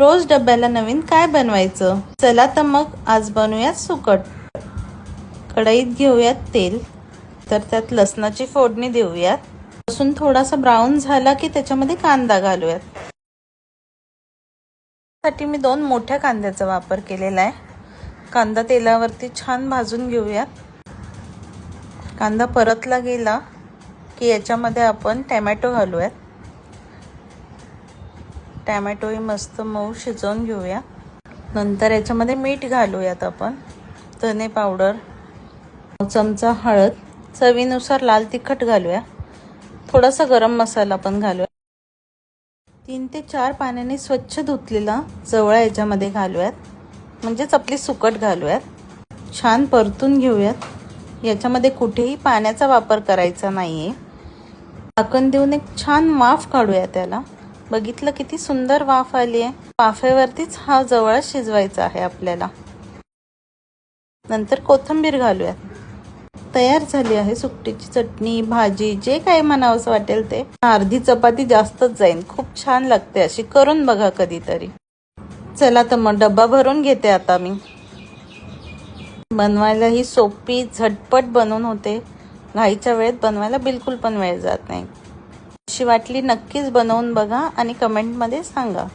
रोज डब्याला नवीन काय बनवायचं? चला तर मग आज बनवूयात सुकट। कढईत घेऊयात तेल, तर त्यात लसणाची फोडणी देऊयात। लसूण थोडासा ब्राऊन झाला की त्याच्यामध्ये कांदा घालूयात। साठी मी 2 मोठ्या कांद्याचा वापर केलेला आहे। कांदा तेलावरती छान भाजून घेऊयात। कांदा परतला गेला की याच्यामध्ये आपण टोमॅटो घालूयात। टोमॅटो ही मस्त मऊ शिजवून घेऊया। नंतर याच्यामध्ये मीठ घालूयात आपण, धने पावडर, चमचा हळद, चवीनुसार लाल तिखट घालूया, थोडासा गरम मसाला पण घालूया। 3 ते 4 पाण्याने स्वच्छ धुतलेला जवळा याच्यामध्ये घालूयात, म्हणजेच आपली सुकट घालूयात। छान परतून घेऊयात। याच्यामध्ये कुठेही पाण्याचा वापर करायचा नाहीये। झाकण देऊन एक छान वाफ काढूया त्याला। बघितलं किती सुंदर वाफ आली आहे। वाफेवरतीच हा जवळा शिजवायचा आहे आपल्याला। नंतर कोथिंबीर घालूया। तयार झाली आहे सुकटीची चटणी, भाजी, जे काही म्हणावंसं वाटेल ते। अर्धी चपाती जास्तच जाईल, खूप छान लागते अशी, करून बघा कधीतरी। चला तर मग डब्बा भरून घेते आता मी। बनवायला ही सोपी झटपट बनवून होते। घाईच्या वेळेत बनवायला बिलकुल पण वेळ जात नाही। अशी वाटली नक्कीच बनवून बघा आणि कमेंटमध्ये सांगा।